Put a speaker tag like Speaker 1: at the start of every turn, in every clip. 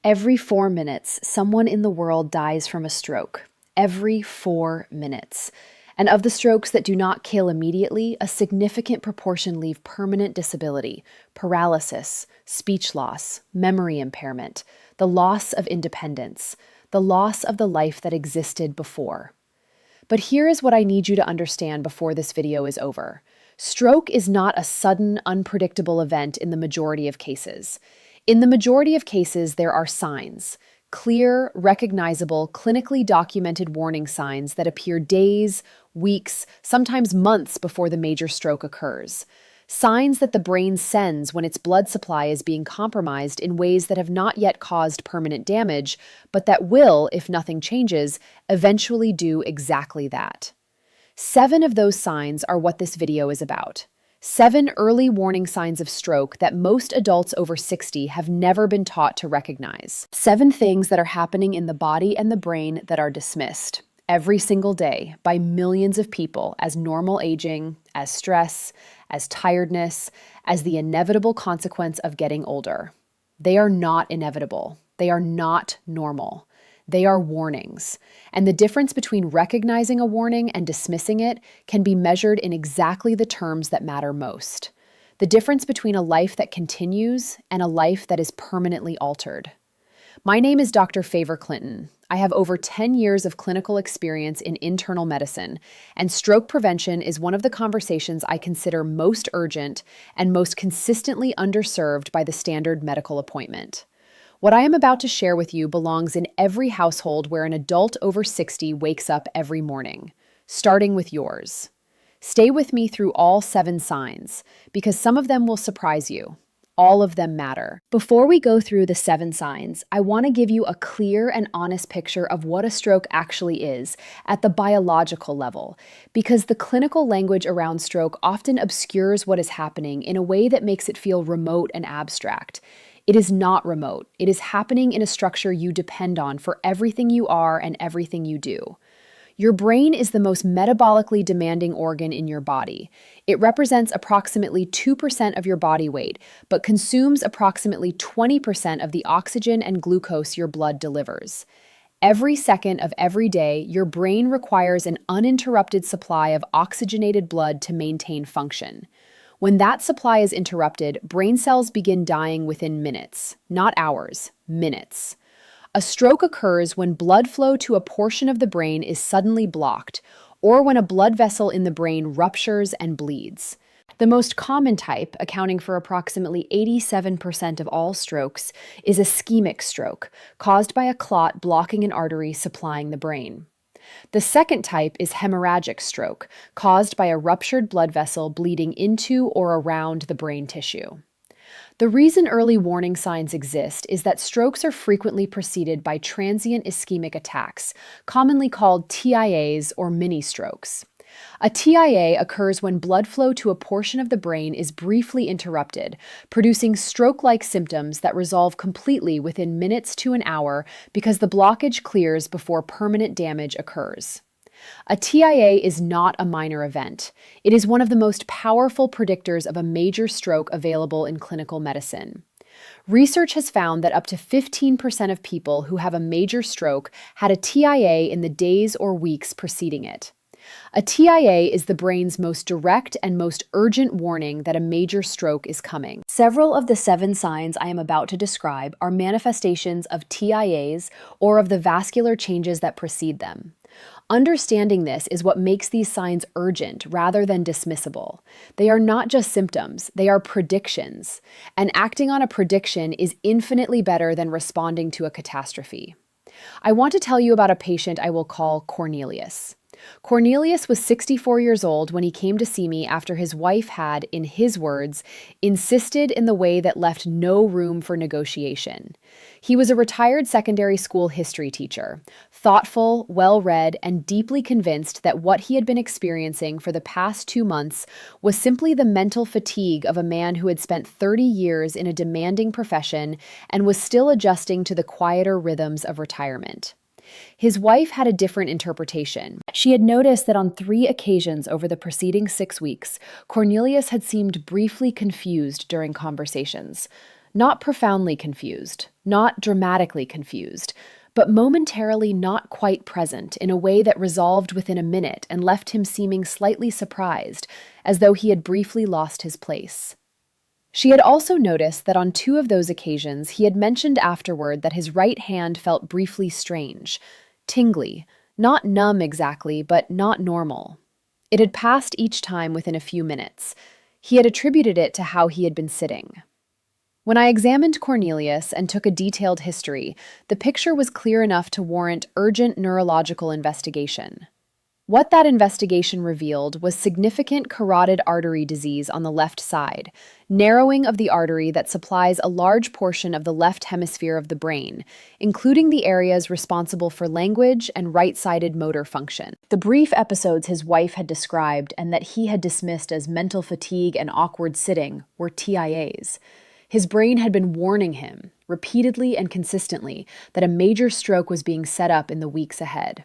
Speaker 1: Every 4 minutes, someone in the world dies from a stroke. Every 4 minutes. And of the strokes that do not kill immediately, a significant proportion leave permanent disability, paralysis, speech loss, memory impairment, the loss of independence, the loss of the life that existed before. But here is what I need you to understand before this video is over. Stroke is not a sudden, unpredictable event in the majority of cases. In the majority of cases, there are signs, clear, recognizable, clinically documented warning signs that appear days, weeks, sometimes months before the major stroke occurs. Signs that the brain sends when its blood supply is being compromised in ways that have not yet caused permanent damage, but that will, if nothing changes, eventually do exactly that. 7 of those signs are what this video is about. 7 early warning signs of stroke that most adults over 60 have never been taught to recognize. 7 things that are happening in the body and the brain that are dismissed every single day by millions of people as normal aging, as stress, as tiredness, as the inevitable consequence of getting older. They are not inevitable. They are not normal. They are warnings. And the difference between recognizing a warning and dismissing it can be measured in exactly the terms that matter most. The difference between a life that continues and a life that is permanently altered. My name is Dr. Favor Clinton. I have over 10 years of clinical experience in internal medicine, and stroke prevention is one of the conversations I consider most urgent and most consistently underserved by the standard medical appointment. What I am about to share with you belongs in every household where an adult over 60 wakes up every morning, starting with yours. Stay with me through all 7 signs, because some of them will surprise you. All of them matter. Before we go through the 7 signs, I want to give you a clear and honest picture of what a stroke actually is at the biological level, because the clinical language around stroke often obscures what is happening in a way that makes it feel remote and abstract. It is not remote. It is happening in a structure you depend on for everything you are and everything you do. Your brain is the most metabolically demanding organ in your body. It represents approximately 2% of your body weight, but consumes approximately 20% of the oxygen and glucose your blood delivers. Every second of every day, your brain requires an uninterrupted supply of oxygenated blood to maintain function. When that supply is interrupted, brain cells begin dying within minutes, not hours, minutes. A stroke occurs when blood flow to a portion of the brain is suddenly blocked, or when a blood vessel in the brain ruptures and bleeds. The most common type, accounting for approximately 87% of all strokes, is ischemic stroke, caused by a clot blocking an artery supplying the brain. The second type is hemorrhagic stroke, caused by a ruptured blood vessel bleeding into or around the brain tissue. The reason early warning signs exist is that strokes are frequently preceded by transient ischemic attacks, commonly called TIAs or mini-strokes. A TIA occurs when blood flow to a portion of the brain is briefly interrupted, producing stroke-like symptoms that resolve completely within minutes to an hour because the blockage clears before permanent damage occurs. A TIA is not a minor event. It is one of the most powerful predictors of a major stroke available in clinical medicine. Research has found that up to 15% of people who have a major stroke had a TIA in the days or weeks preceding it. A TIA is the brain's most direct and most urgent warning that a major stroke is coming. Several of the 7 signs I am about to describe are manifestations of TIAs or of the vascular changes that precede them. Understanding this is what makes these signs urgent rather than dismissible. They are not just symptoms, they are predictions. And acting on a prediction is infinitely better than responding to a catastrophe. I want to tell you about a patient I will call Cornelius. Cornelius was 64 years old when he came to see me after his wife had, in his words, insisted in the way that left no room for negotiation. He was a retired secondary school history teacher, thoughtful, well-read, and deeply convinced that what he had been experiencing for the past 2 months was simply the mental fatigue of a man who had spent 30 years in a demanding profession and was still adjusting to the quieter rhythms of retirement. His wife had a different interpretation. She had noticed that on 3 occasions over the preceding 6 weeks, Cornelius had seemed briefly confused during conversations. Not profoundly confused, not dramatically confused, but momentarily not quite present in a way that resolved within a minute and left him seeming slightly surprised, as though he had briefly lost his place. She had also noticed that on two of those occasions he had mentioned afterward that his right hand felt briefly strange, tingly, not numb exactly, but not normal. It had passed each time within a few minutes. He had attributed it to how he had been sitting. When I examined Cornelius and took a detailed history, the picture was clear enough to warrant urgent neurological investigation. What that investigation revealed was significant carotid artery disease on the left side, narrowing of the artery that supplies a large portion of the left hemisphere of the brain, including the areas responsible for language and right-sided motor function. The brief episodes his wife had described and that he had dismissed as mental fatigue and awkward sitting were TIAs. His brain had been warning him, repeatedly and consistently, that a major stroke was being set up in the weeks ahead.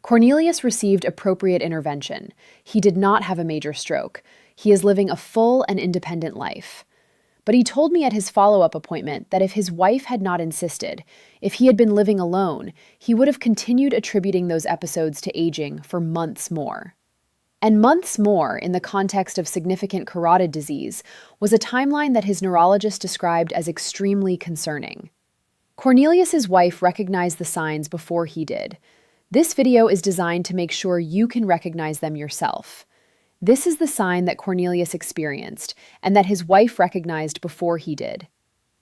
Speaker 1: Cornelius received appropriate intervention. He did not have a major stroke. He is living a full and independent life. But he told me at his follow-up appointment that if his wife had not insisted, if he had been living alone, he would have continued attributing those episodes to aging for months more. And months more, in the context of significant carotid disease, was a timeline that his neurologist described as extremely concerning. Cornelius's wife recognized the signs before he did. This video is designed to make sure you can recognize them yourself. This is the sign that Cornelius experienced and that his wife recognized before he did.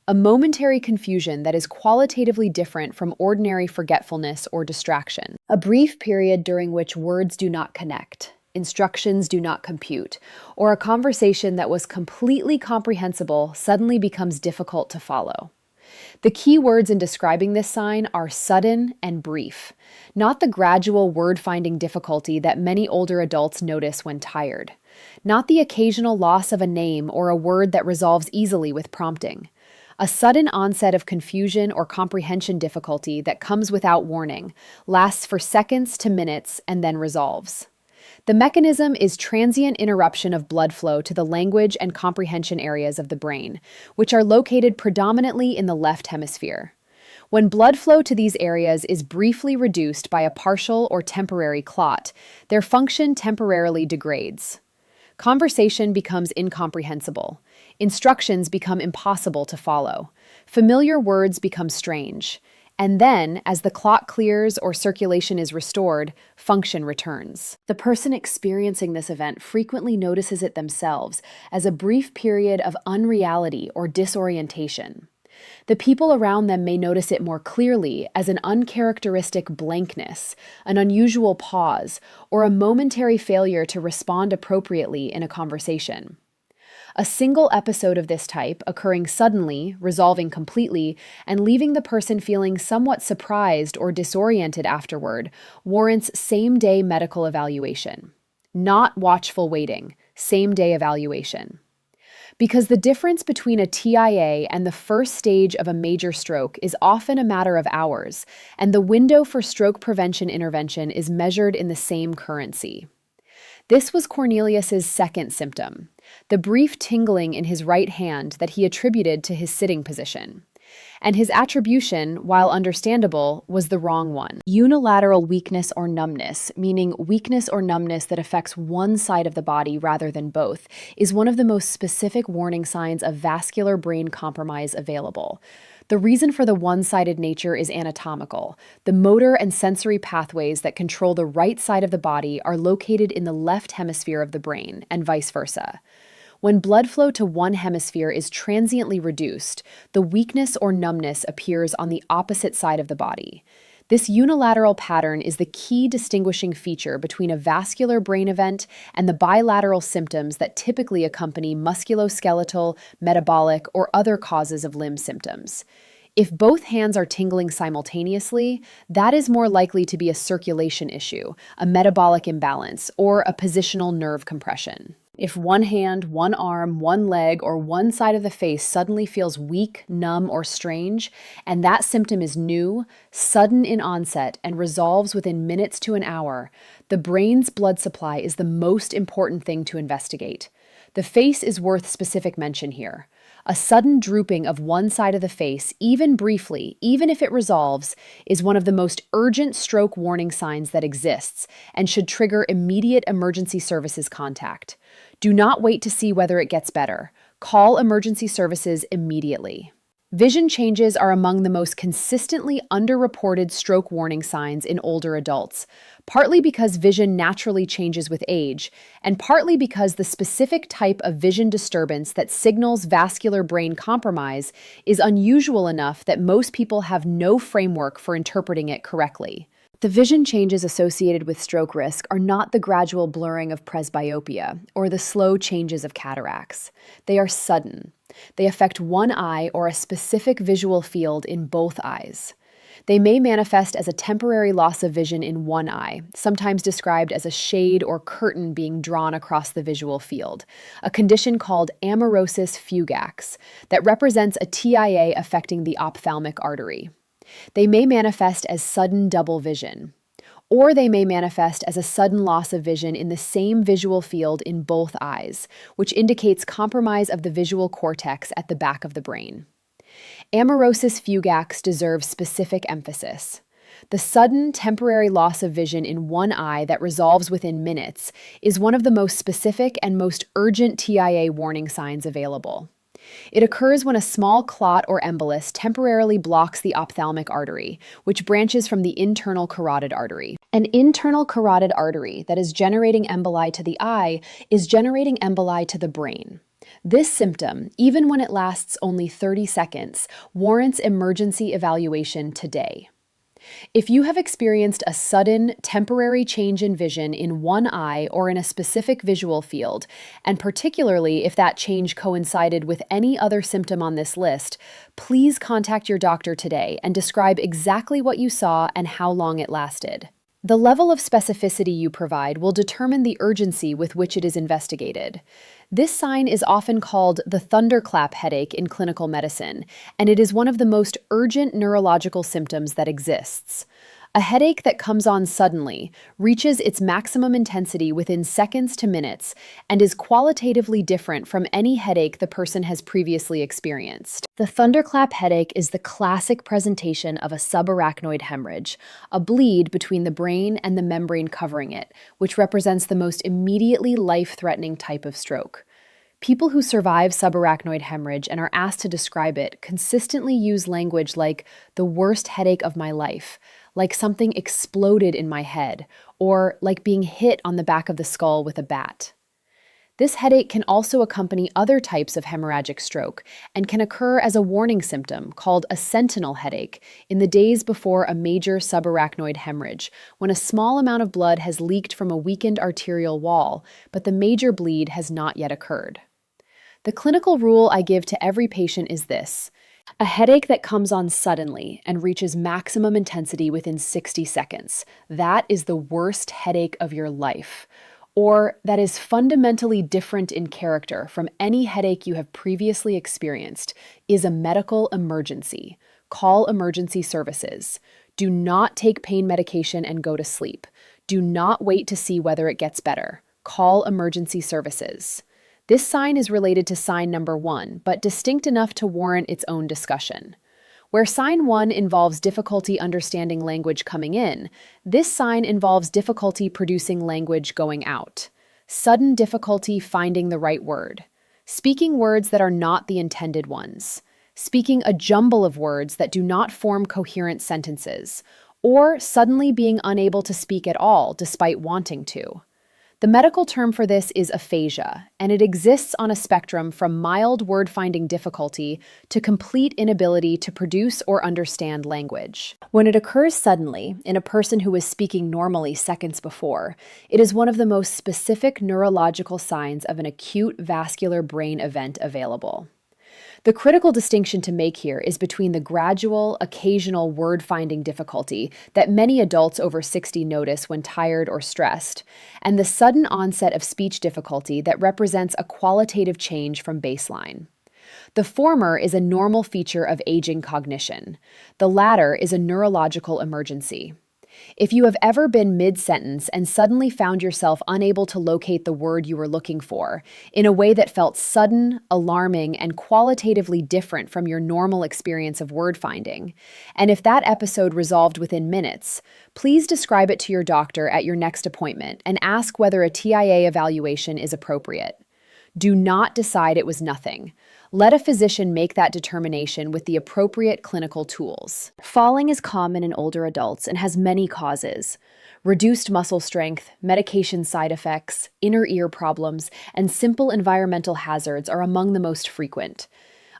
Speaker 1: A momentary confusion that is qualitatively different from ordinary forgetfulness or distraction. A brief period during which words do not connect, instructions do not compute, or a conversation that was completely comprehensible suddenly becomes difficult to follow. The key words in describing this sign are sudden and brief, not the gradual word-finding difficulty that many older adults notice when tired, not the occasional loss of a name or a word that resolves easily with prompting. A sudden onset of confusion or comprehension difficulty that comes without warning, lasts for seconds to minutes, and then resolves. The mechanism is transient interruption of blood flow to the language and comprehension areas of the brain, which are located predominantly in the left hemisphere. When blood flow to these areas is briefly reduced by a partial or temporary clot, their function temporarily degrades. Conversation becomes incomprehensible. Instructions become impossible to follow. Familiar words become strange. And then, as the clot clears or circulation is restored, function returns. The person experiencing this event frequently notices it themselves as a brief period of unreality or disorientation. The people around them may notice it more clearly as an uncharacteristic blankness, an unusual pause, or a momentary failure to respond appropriately in a conversation. A single episode of this type, occurring suddenly, resolving completely, and leaving the person feeling somewhat surprised or disoriented afterward, warrants same-day medical evaluation. Not watchful waiting, same-day evaluation. Because the difference between a TIA and the first stage of a major stroke is often a matter of hours, and the window for stroke prevention intervention is measured in the same currency. This was Cornelius's second symptom, the brief tingling in his right hand that he attributed to his sitting position. And his attribution, while understandable, was the wrong one. Unilateral weakness or numbness, meaning weakness or numbness that affects one side of the body rather than both, is one of the most specific warning signs of vascular brain compromise available. The reason for the one-sided nature is anatomical. The motor and sensory pathways that control the right side of the body are located in the left hemisphere of the brain, and vice versa. When blood flow to one hemisphere is transiently reduced, the weakness or numbness appears on the opposite side of the body. This unilateral pattern is the key distinguishing feature between a vascular brain event and the bilateral symptoms that typically accompany musculoskeletal, metabolic, or other causes of limb symptoms. If both hands are tingling simultaneously, that is more likely to be a circulation issue, a metabolic imbalance, or a positional nerve compression. If one hand, one arm, one leg, or one side of the face suddenly feels weak, numb, or strange, and that symptom is new, sudden in onset, and resolves within minutes to an hour, the brain's blood supply is the most important thing to investigate. The face is worth specific mention here. A sudden drooping of one side of the face, even briefly, even if it resolves, is one of the most urgent stroke warning signs that exists and should trigger immediate emergency services contact. Do not wait to see whether it gets better. Call emergency services immediately. Vision changes are among the most consistently underreported stroke warning signs in older adults, partly because vision naturally changes with age, and partly because the specific type of vision disturbance that signals vascular brain compromise is unusual enough that most people have no framework for interpreting it correctly. The vision changes associated with stroke risk are not the gradual blurring of presbyopia or the slow changes of cataracts. They are sudden. They affect one eye or a specific visual field in both eyes. They may manifest as a temporary loss of vision in one eye, sometimes described as a shade or curtain being drawn across the visual field, a condition called amaurosis fugax that represents a TIA affecting the ophthalmic artery. They may manifest as sudden double vision, or they may manifest as a sudden loss of vision in the same visual field in both eyes, which indicates compromise of the visual cortex at the back of the brain. Amaurosis fugax deserves specific emphasis. The sudden, temporary loss of vision in one eye that resolves within minutes is one of the most specific and most urgent TIA warning signs available. It occurs when a small clot or embolus temporarily blocks the ophthalmic artery, which branches from the internal carotid artery. An internal carotid artery that is generating emboli to the eye is generating emboli to the brain. This symptom, even when it lasts only 30 seconds, warrants emergency evaluation today. If you have experienced a sudden, temporary change in vision in one eye or in a specific visual field, and particularly if that change coincided with any other symptom on this list, please contact your doctor today and describe exactly what you saw and how long it lasted. The level of specificity you provide will determine the urgency with which it is investigated. This sign is often called the thunderclap headache in clinical medicine, and it is one of the most urgent neurological symptoms that exists. A headache that comes on suddenly, reaches its maximum intensity within seconds to minutes, and is qualitatively different from any headache the person has previously experienced. The thunderclap headache is the classic presentation of a subarachnoid hemorrhage, a bleed between the brain and the membrane covering it, which represents the most immediately life-threatening type of stroke. People who survive subarachnoid hemorrhage and are asked to describe it consistently use language like the worst headache of my life, like something exploded in my head, or like being hit on the back of the skull with a bat. This headache can also accompany other types of hemorrhagic stroke and can occur as a warning symptom called a sentinel headache in the days before a major subarachnoid hemorrhage, when a small amount of blood has leaked from a weakened arterial wall, but the major bleed has not yet occurred. The clinical rule I give to every patient is this: a headache that comes on suddenly and reaches maximum intensity within 60 seconds. That is the worst headache of your life. Or that is fundamentally different in character from any headache you have previously experienced, is a medical emergency. Call emergency services. Do not take pain medication and go to sleep. Do not wait to see whether it gets better. Call emergency services. This sign is related to sign number 1, but distinct enough to warrant its own discussion. Where sign 1 involves difficulty understanding language coming in, this sign involves difficulty producing language going out. Sudden difficulty finding the right word. Speaking words that are not the intended ones. Speaking a jumble of words that do not form coherent sentences. Or suddenly being unable to speak at all despite wanting to. The medical term for this is aphasia, and it exists on a spectrum from mild word-finding difficulty to complete inability to produce or understand language. When it occurs suddenly, in a person who was speaking normally seconds before, it is one of the most specific neurological signs of an acute vascular brain event available. The critical distinction to make here is between the gradual, occasional word-finding difficulty that many adults over 60 notice when tired or stressed, and the sudden onset of speech difficulty that represents a qualitative change from baseline. The former is a normal feature of aging cognition. The latter is a neurological emergency. If you have ever been mid-sentence and suddenly found yourself unable to locate the word you were looking for in a way that felt sudden, alarming, and qualitatively different from your normal experience of word finding, and if that episode resolved within minutes, please describe it to your doctor at your next appointment and ask whether a TIA evaluation is appropriate. Do not decide it was nothing. Let a physician make that determination with the appropriate clinical tools. Falling is common in older adults and has many causes. Reduced muscle strength, medication side effects, inner ear problems, and simple environmental hazards are among the most frequent.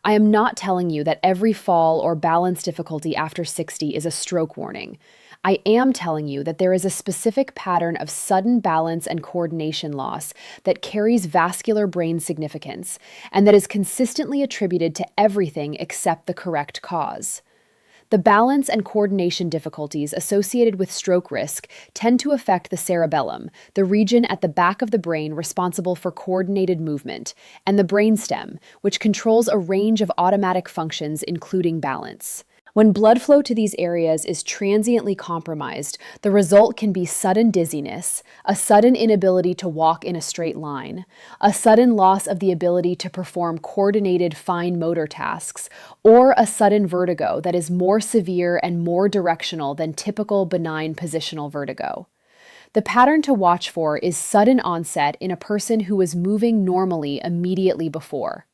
Speaker 1: I am not telling you that every fall or balance difficulty after 60 is a stroke warning. I am telling you that there is a specific pattern of sudden balance and coordination loss that carries vascular brain significance and that is consistently attributed to everything except the correct cause. The balance and coordination difficulties associated with stroke risk tend to affect the cerebellum, the region at the back of the brain responsible for coordinated movement, and the brainstem, which controls a range of automatic functions including balance. When blood flow to these areas is transiently compromised, the result can be sudden dizziness, a sudden inability to walk in a straight line, a sudden loss of the ability to perform coordinated fine motor tasks, or a sudden vertigo that is more severe and more directional than typical benign positional vertigo. The pattern to watch for is sudden onset in a person who was moving normally immediately before.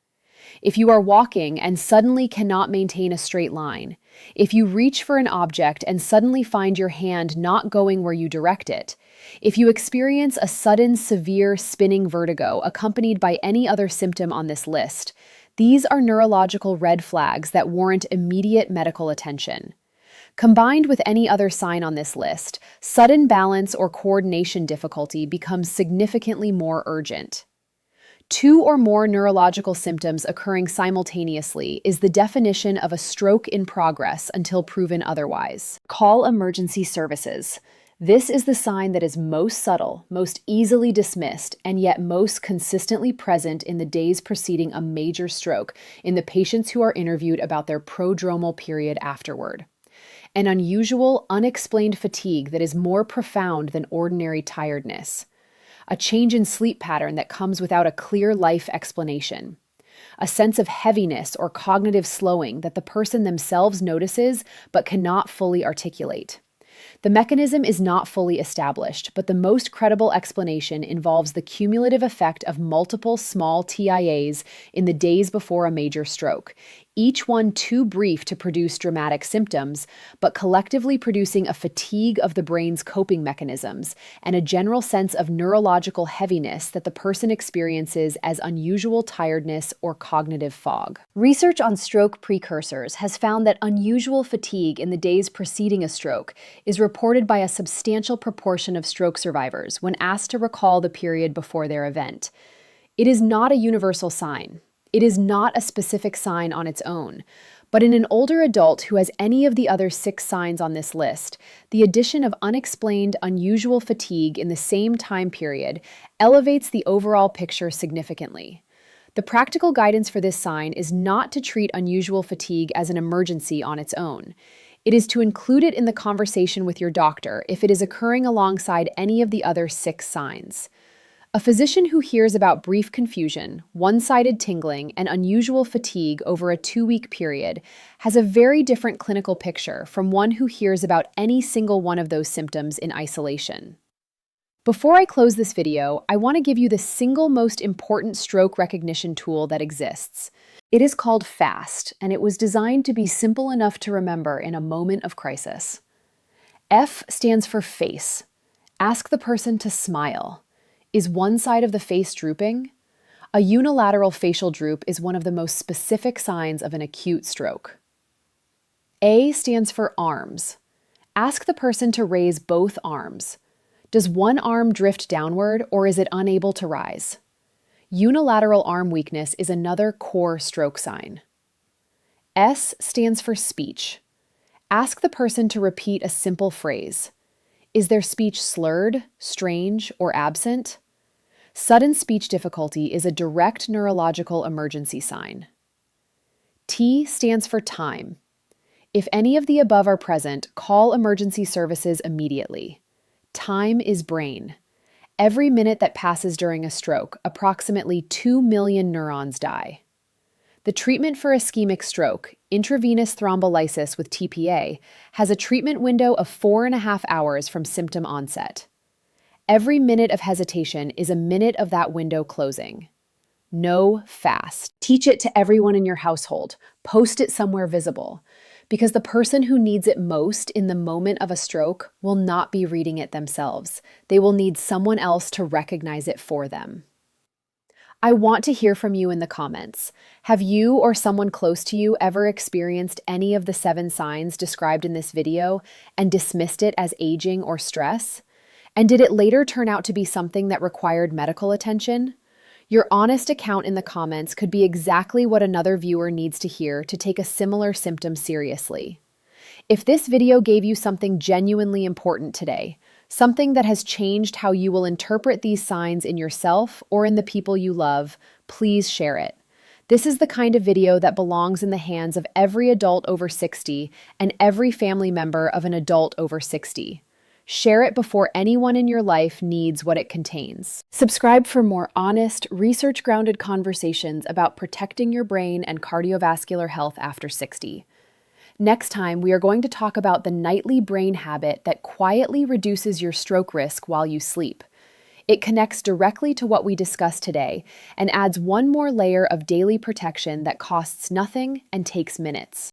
Speaker 1: If you are walking and suddenly cannot maintain a straight line, if you reach for an object and suddenly find your hand not going where you direct it, if you experience a sudden severe spinning vertigo accompanied by any other symptom on this list, these are neurological red flags that warrant immediate medical attention. Combined with any other sign on this list, sudden balance or coordination difficulty becomes significantly more urgent. 2 or more neurological symptoms occurring simultaneously is the definition of a stroke in progress until proven otherwise. Call emergency services. This is the sign that is most subtle, most easily dismissed, and yet most consistently present in the days preceding a major stroke in the patients who are interviewed about their prodromal period afterward. An unusual, unexplained fatigue that is more profound than ordinary tiredness. A change in sleep pattern that comes without a clear life explanation. A sense of heaviness or cognitive slowing that the person themselves notices but cannot fully articulate. The mechanism is not fully established, but the most credible explanation involves the cumulative effect of multiple small TIAs in the days before a major stroke, each one too brief to produce dramatic symptoms, but collectively producing a fatigue of the brain's coping mechanisms and a general sense of neurological heaviness that the person experiences as unusual tiredness or cognitive fog. Research on stroke precursors has found that unusual fatigue in the days preceding a stroke is reported by a substantial proportion of stroke survivors when asked to recall the period before their event. It is not a universal sign. It is not a specific sign on its own, but in an older adult who has any of the other 6 signs on this list, the addition of unexplained, unusual fatigue in the same time period elevates the overall picture significantly. The practical guidance for this sign is not to treat unusual fatigue as an emergency on its own. It is to include it in the conversation with your doctor if it is occurring alongside any of the other 6 signs. A physician who hears about brief confusion, one-sided tingling, and unusual fatigue over a 2-week period has a very different clinical picture from one who hears about any single one of those symptoms in isolation. Before I close this video, I want to give you the single most important stroke recognition tool that exists. It is called FAST, and it was designed to be simple enough to remember in a moment of crisis. F stands for face. Ask the person to smile. Is one side of the face drooping? A unilateral facial droop is one of the most specific signs of an acute stroke. A stands for arms. Ask the person to raise both arms. Does one arm drift downward or is it unable to rise? Unilateral arm weakness is another core stroke sign. S stands for speech. Ask the person to repeat a simple phrase. Is their speech slurred, strange, or absent? Sudden speech difficulty is a direct neurological emergency sign. T stands for time. If any of the above are present, call emergency services immediately. Time is brain. Every minute that passes during a stroke, approximately 2 million neurons die. The treatment for ischemic stroke, intravenous thrombolysis with TPA, has a treatment window of 4.5 hours from symptom onset. Every minute of hesitation is a minute of that window closing. Know fast. Teach it to everyone in your household. Post it somewhere visible. Because the person who needs it most in the moment of a stroke will not be reading it themselves. They will need someone else to recognize it for them. I want to hear from you in the comments. Have you or someone close to you ever experienced any of the 7 signs described in this video and dismissed it as aging or stress? And did it later turn out to be something that required medical attention? Your honest account in the comments could be exactly what another viewer needs to hear to take a similar symptom seriously. If this video gave you something genuinely important today, something that has changed how you will interpret these signs in yourself or in the people you love, please share it. This is the kind of video that belongs in the hands of every adult over 60 and every family member of an adult over 60. Share it before anyone in your life needs what it contains. Subscribe for more honest, research-grounded conversations about protecting your brain and cardiovascular health after 60. Next time, we are going to talk about the nightly brain habit that quietly reduces your stroke risk while you sleep. It connects directly to what we discussed today and adds one more layer of daily protection that costs nothing and takes minutes.